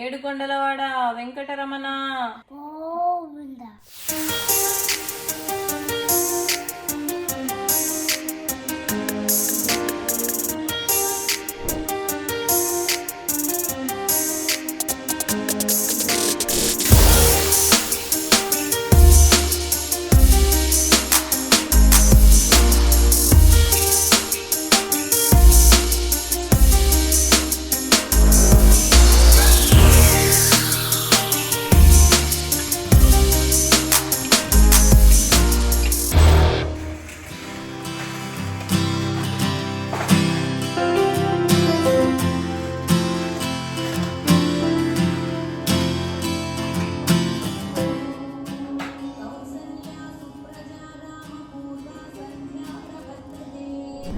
ఏడుకొండలవాడ Venkataramana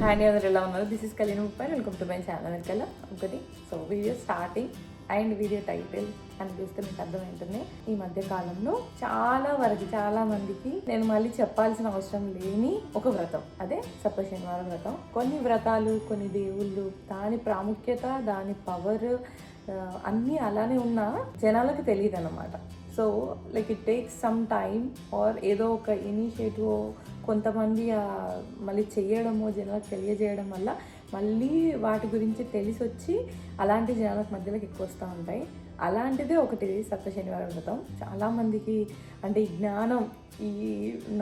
hi అందరూ ఎలా ఉన్నారు? దిస్ ఇస్ కళ్యాణ్ ముప్పై. వెల్కమ్ టు మై ఛానల్ వెనకాల ఒకటి. So video starting and video title అని చూస్తే మీకు అర్థమవుతుంది. ఈ మధ్య కాలంలో చాలా మందికి నేను మళ్ళీ చెప్పాల్సిన అవసరం లేని ఒక వ్రతం, అదే సప్తశనివారం వ్రతం. కొన్ని వ్రతాలు, కొన్ని దేవుళ్ళు, దాని ప్రాముఖ్యత, దాని పవర్ అన్నీ అలానే ఉన్నా జనాలకు తెలియదు అన్నమాట. So like it takes some time or ఏదో ఒక ఇనిషియేటివ్ కొంతమంది మళ్ళీ చేయడము, జనాలకు తెలియజేయడం వల్ల మళ్ళీ వాటి గురించి తెలిసి వచ్చి అలాంటి జనాలకు మధ్యలోకి ఎక్కువ వస్తూ ఉంటాయి. అలాంటిదే ఒకటి సప్తశనివారం వ్రతం. చాలామందికి అంటే ఈ జ్ఞానం, ఈ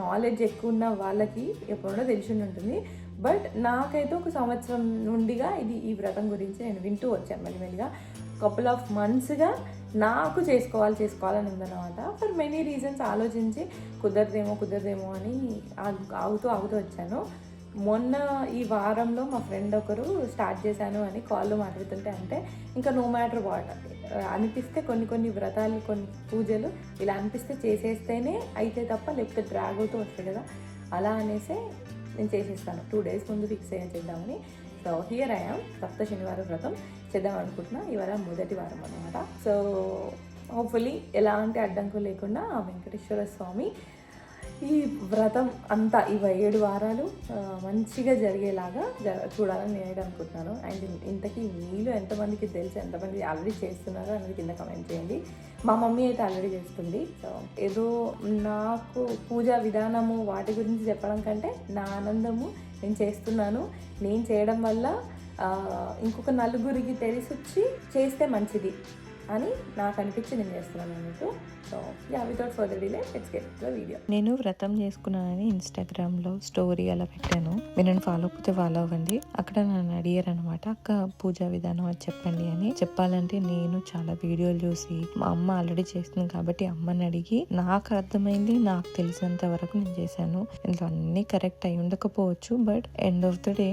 నాలెడ్జ్ ఎక్కువ ఉన్న వాళ్ళకి ఎప్పుడో తెలిసి ఉంటుంది. బట్ నాకైతే ఒక సంవత్సరం నుండిగా ఈ వ్రతం గురించి నేను వింటూ వచ్చాను. మెల్లిమెల్లిగా కపుల్ ఆఫ్ మంత్స్గా నాకు చేసుకోవాలని ఉందన్నమాట. ఫర్ మెనీ రీజన్స్ ఆలోచించి కుదరదేమో అని ఆగుతూ వచ్చాను. మొన్న ఈ వారంలో మా ఫ్రెండ్ ఒకరు స్టార్ట్ చేశాను అని కాల్లో మాట్లాడుతుంటే, అంటే ఇంకా నో మ్యాటర్ వాట్ అనిపిస్తే కొన్ని వ్రతాలు, కొన్ని పూజలు ఇలా అనిపిస్తే చేసేస్తేనే అయితే తప్ప లేకపోతే డ్రాగ్ అవుతూ వస్తాయి కదా, అలా అనేసి నేను చేసేస్తాను. 2 days ముందు ఫిక్స్ చేద్దామని. So here I am. సప్త శనివారం వ్రతం చేద్దాం అనుకుంటున్నా. ఇవాళ మొదటి వారం అనమాట. సో హోప్ఫుల్లీ ఎలాంటి అడ్డంకులు లేకుండా ఆ వెంకటేశ్వర స్వామి ఈ వ్రతం అంతా 7 వారాలు మంచిగా జరిగేలాగా చూడాలని నేను అనుకుంటున్నాను. అండ్ ఇంతకీ మీలో ఎంతమందికి తెలుసు, ఎంతమంది ఆల్రెడీ చేస్తున్నారో అనేది కింద కమెంట్ చేయండి. మా మమ్మీ అయితే ఆల్రెడీ చేస్తుంది. సో ఏదో నాకు పూజా విధానము వాటి గురించి చెప్పడం కంటే నా ఆనందము, నేను చేస్తున్నాను, నేను చేయడం వల్ల ఇంకొక నలుగురికి తెలిసి వచ్చి చేస్తే మంచిది అని నాకు అనిపించి నేను చేస్తున్నాను అన్నట్టు. So without further delay let's get to the video. నేను వ్రతం చేసుకున్నానని ఇన్స్టాగ్రామ్లో స్టోరీ అలా పెట్టాను. మీరు నన్ను ఫాలో అయిపోతే ఫాలో అవ్వండి. అక్కడ నన్ను అడిగారు అనమాట, అక్క పూజా విధానం అది చెప్పండి అని. చెప్పాలంటే నేను చాలా వీడియోలు చూసి, మా అమ్మ ఆల్రెడీ చేస్తుంది కాబట్టి అమ్మని అడిగి నాకు అర్థమైంది, నాకు తెలిసినంత వరకు నేను చేశాను. ఇంట్లో అన్ని కరెక్ట్ అయి ఉండకపోవచ్చు, but end of the day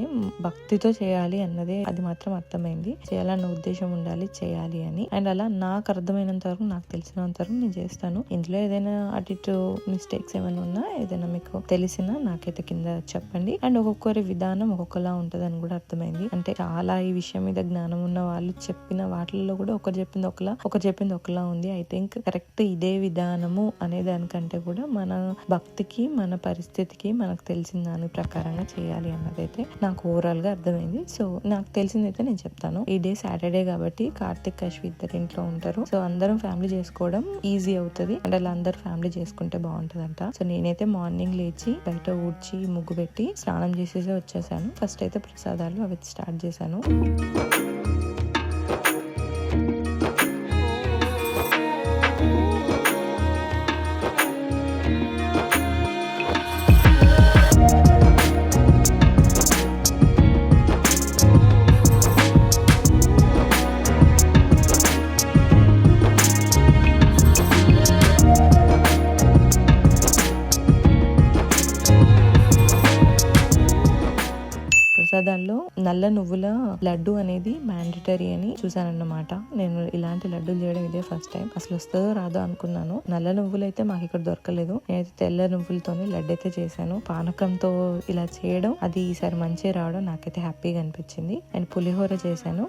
భక్తితో చేయాలి అన్నదే అది మాత్రం అర్థమైంది. చేయాలన్న ఉద్దేశం ఉండాలి, చేయాలి అని. అండ్ అలా నాకు అర్థమైనంత వరకు, నాకు తెలిసినంత వరకు నేను చేస్తాను. ఇందులో ఏదైనా అటు ఇటు మిస్టేక్స్ ఏమైనా ఉన్నా, ఏదైనా మీకు తెలిసినా నాకైతే కింద చెప్పండి. అండ్ ఒక్కొక్కరి విధానం ఒక్కొక్కలా ఉంటది అని కూడా అర్థమైంది. అంటే చాలా ఈ విషయం మీద జ్ఞానం ఉన్న వాళ్ళు చెప్పిన వాటిల్లో కూడా ఒకరు చెప్పింది ఒకలా ఉంది. ఐ థింక్ కరెక్ట్ ఇదే విధానము అనే దానికంటే కూడా మన భక్తికి, మన పరిస్థితికి, మనకు తెలిసిన దాని ప్రకారంగా చేయాలి అన్నదైతే నాకు ఓవరాల్ గా అర్థమైంది. సో నాకు తెలిసిందైతే నేను చెప్తాను. ఈ డే సాటర్డే కాబట్టి కార్తిక్, అశ్వి ఇద్దరు ఇంట్లో ఉంటారు. సో అందరం ఫ్యామిలీ చేసుకోవడం ఈజీ అవుతుంది. అండ్ అలా అందరు ఫ్యామిలీ చేసుకుంటే బాగుంటదంట. సో నేనైతే మార్నింగ్ లేచి బయట ఊడ్చి ముగ్గు పెట్టి స్నానం చేసేసి వచ్చేసాను. ఫస్ట్ అయితే ప్రసాదాలు అవి స్టార్ట్ చేశాను. ప్రసాదాల్లో నల్ల నువ్వుల లడ్డు అనేది మ్యాండటరీ అని చూసానన్నమాట. నేను ఇలాంటి లడ్డూలు చేయడం ఇదే ఫస్ట్ టైం. అసలు వస్తుందో రాదో అనుకున్నాను. నల్ల నువ్వులు అయితే మాకు ఇక్కడ దొరకలేదు. నేనైతే తెల్ల నువ్వులతోనే లడ్డు అయితే చేశాను. పానకంతో ఇలా చేయడం, అది ఈసారి మంచిగా రావడం నాకైతే హ్యాపీగా అనిపించింది. అండ్ పులిహోర చేశాను.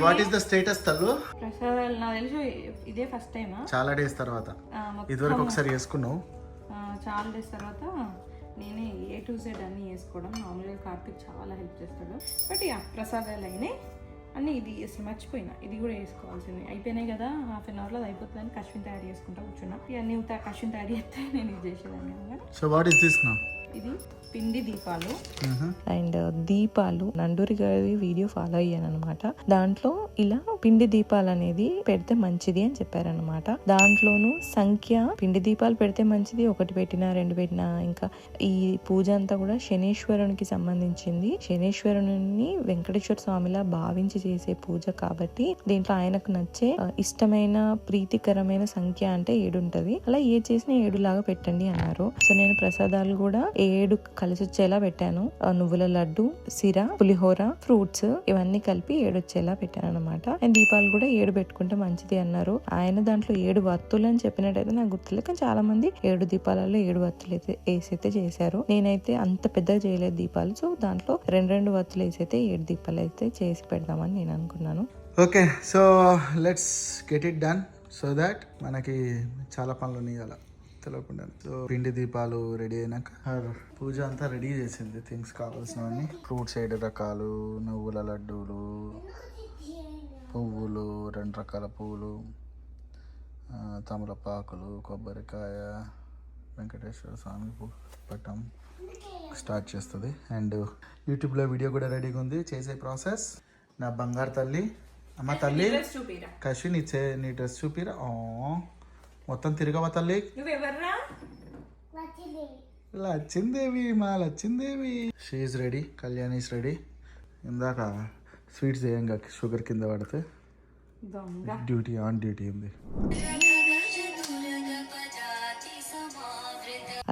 వాట్ ఈస్ ద స్టేటస్ తల్లు? ప్రసాదాలు నాకు తెలిసి ఇదే ఫస్ట్ టైమా? చాలా డేస్ తర్వాత. ఇదివరకు ఒకసారి చేసుకున్నావు. చాలా డేస్ తర్వాత నేనే A to Z అన్నీ వేసుకోవడం. నార్మల్గా కార్తిక్ చాలా హెల్ప్ చేస్తాడు. బట్ ప్రసాదాలు అయినాయి అన్నీ. ఇది అసలు మర్చిపోయినా, ఇది కూడా వేసుకోవాల్సింది. అయిపోయినాయి కదా, హాఫ్ అన్ అవర్లో అయిపోతుందని కశ్విన్ తయారు చేసుకుంటా కూర్చున్నా. ఇక నువ్వు కశ్విన్ తయారు చేస్తే నేను ఇది చేసేదాన్ని కదా. So what is this now? ఇది పిండి దీపాలు. అండ్ దీపాలు నండూరి గారి వీడియో ఫాలో అయ్యాను అనమాట. దాంట్లో ఇలా పిండి దీపాలు అనేది పెడితే మంచిది అని చెప్పారనమాట. దాంట్లోనూ సంఖ్య పిండి దీపాలు పెడితే మంచిది, 1 పెట్టినా 2 పెట్టినా. ఇంకా ఈ పూజ అంతా కూడా శనీశ్వరునికి సంబంధించింది. శనీశ్వరుని వెంకటేశ్వర స్వామిలా భావించి చేసే పూజ కాబట్టి దీంట్లో ఆయనకు నచ్చే ఇష్టమైన ప్రీతికరమైన సంఖ్య అంటే 7 ఉంటది. అలా ఏ చేసినా 7 లాగా పెట్టండి అన్నారు. సో నేను ప్రసాదాలు కూడా 7 కలిసి వచ్చేలా పెట్టాను. నువ్వుల లడ్డు, సిర, పులిహోర, ఫ్రూట్స్ ఇవన్నీ కలిపి 7 వచ్చేలా పెట్టాను అనమాట. అండ్ దీపాలు కూడా 7 పెట్టుకుంటే మంచిది అన్నారు. ఆయన దాంట్లో 7 వత్తులు అని చెప్పినట్టయితే నాకు గుర్తులేదు, కానీ చాలా మంది 7 దీపాలలో 7 వత్తులు అయితే వేసైతే చేశారు. నేనైతే అంత పెద్దగా చేయలేదు దీపాలు. సో దాంట్లో 2 వత్తులు వేసైతే 7 దీపాలు అయితే చేసి పెడదామని నేను అనుకున్నాను. Okay, so let's get it done so that మనకి చాలా పనులు ఉన్నాయి అలా తెలియకుండా. సో పిండి దీపాలు రెడీ అయినాక పూజ అంతా రెడీ చేసింది. థింగ్స్ కావాల్సినవన్నీ ఫ్రూట్స్ 7 రకాలు, నువ్వుల లడ్డూలు, పువ్వులు 2 రకాల పువ్వులు, తమలపాకులు, కొబ్బరికాయ, వెంకటేశ్వర స్వామి పటం స్టార్ట్ చేస్తుంది. అండ్ యూట్యూబ్లో వీడియో కూడా రెడీగా ఉంది. చేసే ప్రాసెస్ నా బంగారు తల్లి. అమ్మ తల్లి కషి నీ డ్రెస్ చూపిరా. మొత్తం తిరగవా తల్లి. లచ్చిందేవి, మా Lachchindevi. She is ready, Kalyan is ready. ఇందాక స్వీట్స్ చేయంగా షుగర్ కింద పడితే డ్యూటీ ఆన్ డ్యూటీ ఉంది.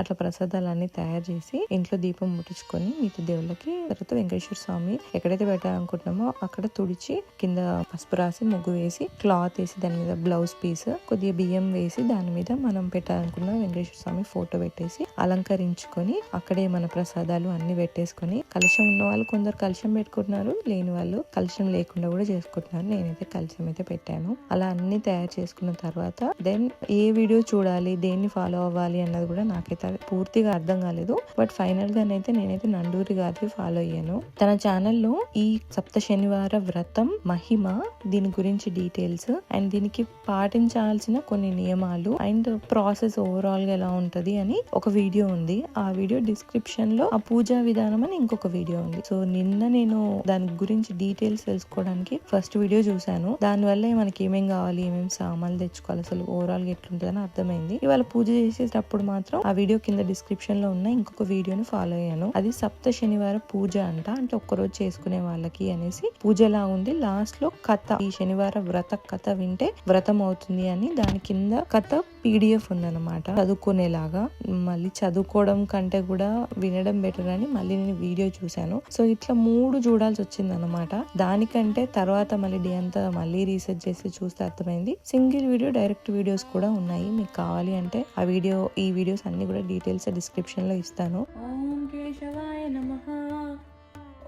అట్లా ప్రసాదాలన్నీ తయారు చేసి ఇంట్లో దీపం ముట్టించుకొని మిగతా దేవుళ్ళకి, తర్వాత వెంకటేశ్వర స్వామి ఎక్కడైతే పెట్టాలనుకుంటున్నామో అక్కడ తుడిచి కింద పసుపు రాసి ముగ్గు వేసి క్లాత్ వేసి దాని మీద బ్లౌజ్ పీస్ కొద్దిగా బియ్యం వేసి దాని మీద మనం పెట్టాలనుకున్న వెంకటేశ్వర స్వామి ఫోటో పెట్టేసి అలంకరించుకొని అక్కడే మన ప్రసాదాలు అన్ని పెట్టేసుకొని, కలశం ఉన్న వాళ్ళు కొందరు కలశం పెట్టుకుంటున్నారు, లేని వాళ్ళు కలశం లేకుండా కూడా చేసుకుంటున్నారు. నేనైతే కలశం అయితే పెట్టాను. అలా అన్ని తయారు చేసుకున్న తర్వాత దెన్ ఏ వీడియో చూడాలి, దేన్ని ఫాలో అవ్వాలి అన్నది కూడా నాకైతే పూర్తిగా అర్థం కాలేదు. బట్ ఫైనల్ గానైతే నేనైతే నండూరి గారిని ఫాలో అయ్యాను. తన ఛానల్లో ఈ సప్త శనివార వ్రతం మహిమ, దీని గురించి డీటెయిల్స్ అండ్ దీనికి పాటించాల్సిన కొన్ని నియమాలు అండ్ ప్రాసెస్ ఓవరాల్ గా ఎలా ఉంటది అని ఒక వీడియో ఉంది. ఆ వీడియో డిస్క్రిప్షన్ లో ఆ పూజా విధానం అని ఇంకొక వీడియో ఉంది. సో నిన్న నేను దాని గురించి డీటెయిల్స్ తెలుసుకోవడానికి ఫస్ట్ వీడియో చూసాను. దాని వల్ల మనకి ఏమేం కావాలి, ఏమేమి సామాన్లు తెచ్చుకోవాలి, అసలు ఓవరాల్ గా ఎట్లుంటదని అర్థమైంది. ఇవాళ పూజ చేసేటప్పుడు మాత్రం ఆ వీడియో కింద డిస్క్రిప్షన్ లో ఉన్న ఇంకొక వీడియోని ఫాలో అయ్యాను. అది సప్త శనివార పూజ అంట. అంటే ఒక్కరోజు చేసుకునే వాళ్ళకి అనేసి పూజలా ఉంది. లాస్ట్ లో కథ, ఈ శనివార వ్రత కథ వింటే వ్రతం అవుతుంది అని దాని కింద కథ PDF ఉందన్నమాట, చదువుకునేలాగా. మళ్ళీ చదువుకోవడం కంటే కూడా వినడం బెటర్ అని మళ్ళీ నేను వీడియో చూశాను. సో ఇట్లా 3 చూడాల్సి వచ్చింది అనమాట. దానికంటే తర్వాత మళ్ళీ డే అంతా మళ్ళీ రీసెర్చ్ చేసి చూస్తే అర్థమైంది సింగిల్ వీడియో డైరెక్ట్ వీడియోస్ కూడా ఉన్నాయి. మీకు కావాలి అంటే ఆ వీడియో, ఈ వీడియోస్ అన్ని కూడా డీటెయిల్స్ డిస్క్రిప్షన్ లో ఇస్తాను. ఓం కేశవాయ నమః,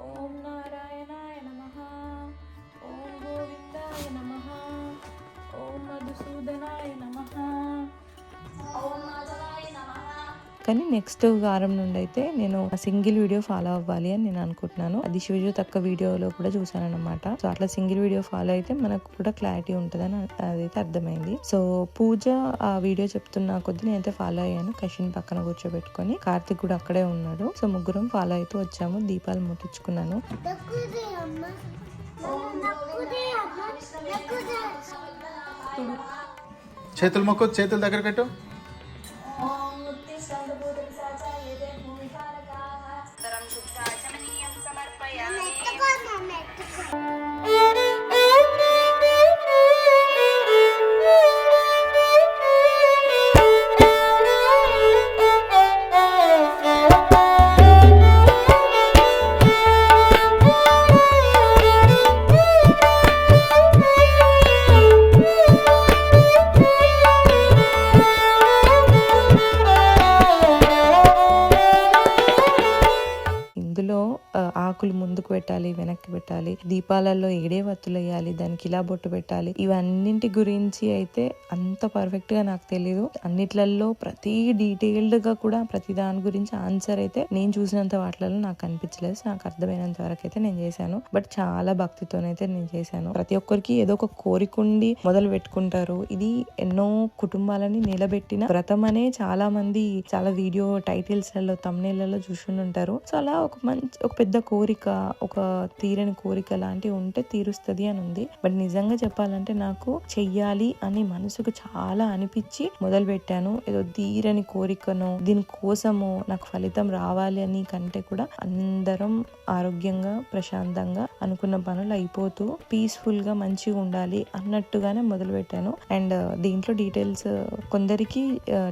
ఓం నారాయణాయ నమః, ఓం గోవిందాయ నమః, ఓం మధుసూదనాయ నమః, ఓం మాధవాయ నమః. కానీ నెక్స్ట్ వారం నుండి అయితే నేను సింగిల్ వీడియో ఫాలో అవ్వాలి అని నేను అనుకుంటున్నాను. అది శివజు తక్కువ వీడియోలో కూడా చూసాను అనమాట. సో అట్లా సింగిల్ వీడియో ఫాలో అయితే మనకు కూడా క్లారిటీ ఉంటుందని అదైతే అర్థమైంది. సో పూజ ఆ వీడియో చెప్తున్న కొద్ది నేనైతే ఫాలో అయ్యాను. కషిన్ పక్కన కూర్చోబెట్టుకొని, కార్తిక్ కూడా అక్కడే ఉన్నాడు. సో ముగ్గురం ఫాలో అయితే వచ్చాము. దీపాలు ముట్టించుకున్నాను. చేతులు మొక్కు, చేతులు దగ్గర పెట్టు. ముందుకు పెట్టాలి, వెనక్కి పెట్టాలి, దీపాలలో ఏడే వత్తులు వేయాలి, దానికి ఇలా బొట్టు పెట్టాలి, ఇవన్నింటి గురించి అయితే అంత పర్ఫెక్ట్ గా నాకు తెలియదు. అన్నిట్లలో ప్రతి డీటెయిల్డ్ గా కూడా ప్రతి దాని గురించి ఆన్సర్ అయితే నేను చూసినంత వాటిలలో నాకు అనిపించలేదు. నాకు అర్థమైనంత వరకు అయితే నేను చేశాను. బట్ చాలా భక్తితోనైతే నేను చేశాను. ప్రతి ఒక్కరికి ఏదో ఒక కోరికుండి మొదలు పెట్టుకుంటారు. ఇది ఎన్నో కుటుంబాలని నిలబెట్టిన వ్రతం అనే చాలా మంది చాలా వీడియో టైటిల్స్ లలో తమ్నేళ్లలో చూసుంటారు. సో అలా ఒక పెద్ద కోరిక, ఒక తీరని కోరిక లాంటివి ఉంటే తీరుస్తుంది అని ఉంది. బట్ నిజంగా చెప్పాలంటే నాకు చెయ్యాలి అని మనసుకు చాలా అనిపించి మొదలు పెట్టాను. ఏదో తీరని కోరికను దీనికోసము నాకు ఫలితం రావాలి అని కంటే కూడా అందరం ఆరోగ్యంగా ప్రశాంతంగా అనుకున్న పనులు అయిపోతూ పీస్ఫుల్ గా మంచిగా ఉండాలి అన్నట్టుగానే మొదలు పెట్టాను. అండ్ దీంట్లో డీటెయిల్స్ కొందరికి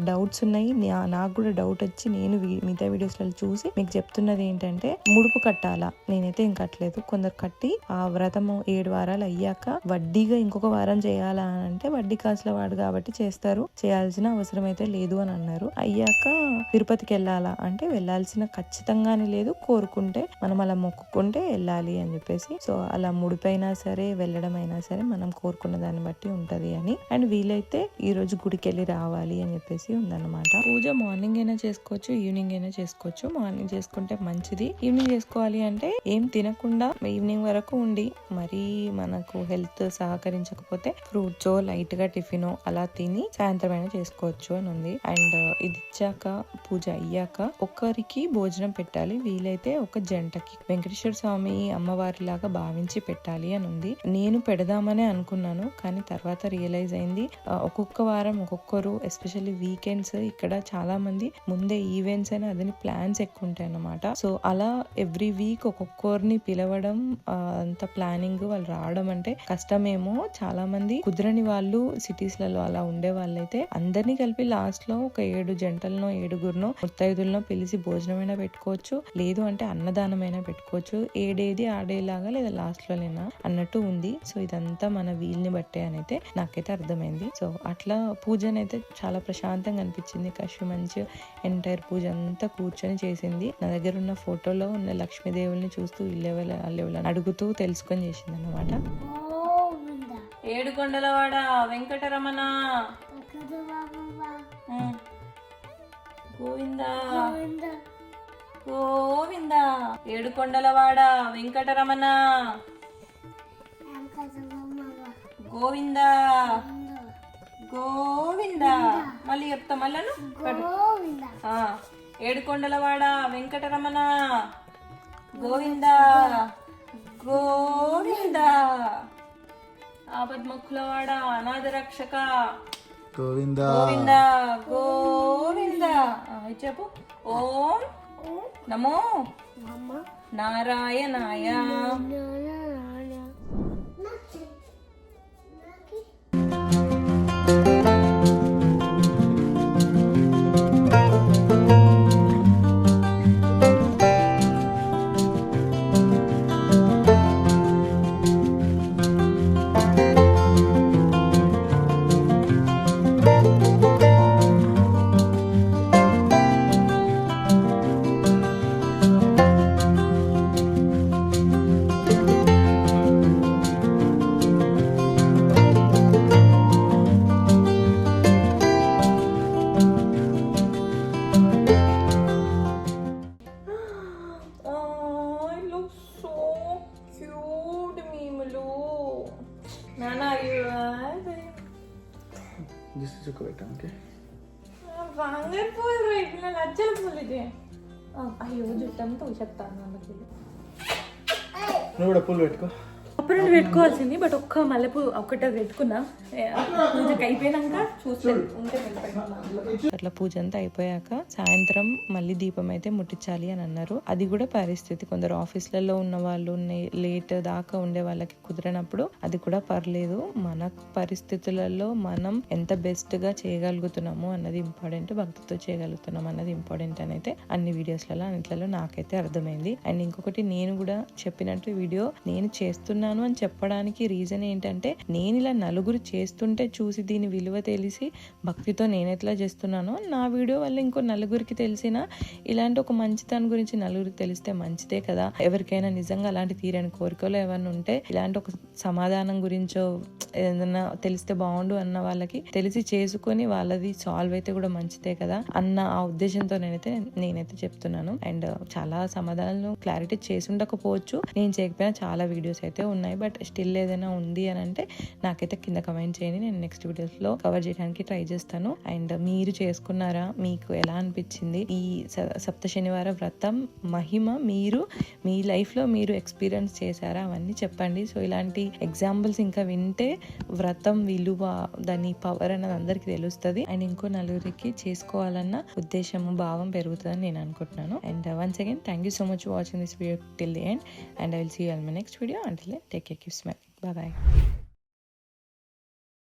డౌట్స్ ఉన్నాయి. నాకు కూడా డౌట్ వచ్చి నేను మిగతా వీడియోస్ లో చూసి మీకు చెప్తున్నది ఏంటంటే ముడుపు కట్టాలా. నేనైతే ఏం కట్టలేదు. కొందరు కట్టి ఆ వ్రతము 7 వారాలు అయ్యాక వడ్డీగా ఇంకొక వారం చేయాలా అని అంటే వడ్డీ కాసుల వాడు కాబట్టి చేస్తారు, చేయాల్సిన అవసరం అయితే లేదు అని అన్నారు. అయ్యాక తిరుపతికి వెళ్ళాలా అంటే వెళ్ళాల్సిన ఖచ్చితంగానే లేదు, కోరుకుంటే మనం అలా మొక్కుకుంటే వెళ్ళాలి అని చెప్పేసి. సో అలా ముడిపైనా సరే వెళ్ళడం అయినా సరే మనం కోరుకున్న దాన్ని బట్టి ఉంటది అని. అండ్ వీలైతే ఈ రోజు గుడికి వెళ్ళి రావాలి అని చెప్పేసి ఉందన్నమాట. పూజ మార్నింగ్ అయినా చేసుకోవచ్చు, ఈవినింగ్ అయినా చేసుకోవచ్చు. మార్నింగ్ చేసుకుంటే మంచిది. ఈవినింగ్ చేసుకోవాలి అంటే ఏం తినకుండా ఈవినింగ్ వరకు ఉండి మరీ మనకు హెల్త్ సహకరించకపోతే ఫ్రూట్స్ లైట్ గా టిఫిన్ అలా తిని సాయంత్రం అయినా చేసుకోవచ్చు అని ఉంది. అండ్ ఇది ఇచ్చాక పూజ అయ్యాక ఒకరికి భోజనం పెట్టాలి, వీలైతే ఒక జంటకి వెంకటేశ్వర స్వామి అమ్మవారి లాగా భావించి పెట్టాలి అని ఉంది. నేను పెడదామనే అనుకున్నాను, కానీ తర్వాత రియలైజ్ అయింది ఒక్కొక్క వారం ఒక్కొక్కరు, ఎస్పెషల్లీ వీకెండ్స్ ఇక్కడ చాలా మంది ముందే ఈవెంట్స్ అని అదని ప్లాన్స్ ఎక్కువ ఉంటాయి అన్నమాట. సో అలా ఎవ్రీ వీక్ ఒక్కొక్కరిని పిలవడం, అంత ప్లానింగ్ వాళ్ళు రావడం అంటే కష్టమేమో. చాలా మంది కుదరని వాళ్ళు సిటీస్ లలో అలా ఉండే వాళ్ళైతే అందరినీ కలిపి లాస్ట్ లో ఒక 7 జంటలను 7గురినో ముత్తైదులను పిలిచి భోజనమైనా పెట్టుకోవచ్చు, లేదు అంటే అన్నదానమైనా పెట్టుకోవచ్చు. ఏడేది ఆడేలాగా లేదా లాస్ట్ లోనేనా అన్నట్టు ఉంది. సో ఇదంతా మన వీల్ని బట్టే అని అయితే నాకైతే అర్థమైంది. సో అట్లా పూజనైతే చాలా ప్రశాంతంగా అనిపించింది. కష్ట మంచి ఎంటైర్ పూజ అంతా కూర్చొని చేసింది. నా దగ్గర ఉన్న ఫోటోలో ఉన్న లక్ష్మీదేవుల్ని చూస్తూ ఇల్లెవలని అడుగుతూ తెలుసుకొని చేసింది అన్నమాట. ఏడుకొండలవాడ వెంకటరమణ గోవిందా గోవిందా. ఏడుకొండలవాడ వెంకటరమణ గోవిందా గోవిందా. మళ్ళీ చెప్తా మళ్ళను. ఏడుకొండలవాడ వెంకటరమణ గోవిందా గోవిందా. ఆపద్ముక్కులవాడ అనాథ రక్షక గోవిందా గోవిందా గోవిందా. చెప్పు. ఓం నమో నారాయణాయ. బంగారు పూలు రైట్ లజ్జల పూలు ఇది. అయ్యో జుట్టంతా చెప్తాను అన్నది. నువ్వు కూడా పూలు పెట్టుకో. అప్పుడు నేను పెట్టుకోవాల్సింది, బట్ ఒక్క మల్లెపూ ఒక్కటే పెట్టుకున్నా. పూజకి అయిపోయినాక చూస్తే అట్లా పూజ అంతా అయిపోయాక సాయంత్రం మళ్ళీ దీపం అయితే ముట్టించాలి అని అన్నారు. అది కూడా పరిస్థితి. కొందరు ఆఫీస్లలో ఉన్న వాళ్ళు లేట్ దాకా ఉండే వాళ్ళకి కుదరనప్పుడు అది కూడా పర్లేదు. మన పరిస్థితులలో మనం ఎంత బెస్ట్ గా చేయగలుగుతున్నాము అన్నది ఇంపార్టెంట్, భక్తితో చేయగలుగుతున్నాం అన్నది ఇంపార్టెంట్ అని అయితే అన్ని వీడియోస్లలో అన్నిట్లలో నాకైతే అర్థమైంది. అండ్ ఇంకొకటి, నేను కూడా చెప్పినట్టు వీడియో నేను చేస్తున్నాను అని చెప్పడానికి రీజన్ ఏంటంటే, నేను ఇలా నలుగురు చేస్తుంటే చూసి దీని విలువ తెలిసి చేసి భక్తితో నేను ఎట్లా చేస్తున్నానో నా వీడియో వల్ల ఇంకో నలుగురికి తెలిసిన ఇలాంటి ఒక మంచితనం గురించి నలుగురికి తెలిస్తే మంచిదే కదా. ఎవరికైనా నిజంగా అలాంటి తీరని కోరికలు ఏమైనా ఉంటే ఇలాంటి ఒక సమాధానం గురించో ఏదైనా తెలిస్తే బాగుండు అన్న వాళ్ళకి తెలిసి చేసుకొని వాళ్ళది సాల్వ్ అయితే కూడా మంచిదే కదా అన్న ఆ ఉద్దేశంతో నేనైతే చెప్తున్నాను. అండ్ చాలా సమాధానాలను క్లారిటీ చేసి ఉండకపోవచ్చు, నేను చేయకపోయినా చాలా వీడియోస్ అయితే ఉన్నాయి. బట్ స్టిల్ ఏదైనా ఉంది అని అంటే నాకైతే కింద కమెంట్ చేయండి, నేను నెక్స్ట్ వీడియోస్ లో కవర్ చేయడానికి ట్రై చేస్తాను. అండ్ మీరు చేసుకున్నారా, మీకు ఎలా అనిపించింది ఈ సప్త శనివార వ్రతం మహిమ, మీరు మీ లైఫ్ లో మీరు ఎక్స్పీరియన్స్ చేశారా అవన్నీ చెప్పండి. సో ఇలాంటి ఎగ్జాంపుల్స్ ఇంకా వింటే వ్రతం విలువ, దాని పవర్ అన్నది అందరికి తెలుస్తుంది అండ్ ఇంకో నలుగురికి చేసుకోవాలన్న ఉద్దేశము భావం పెరుగుతుందని నేను అనుకుంటున్నాను. And once again thank you so much for watching this video till the end, and I will see you on my next video. Until then, take care, keep smiling. Bye bye.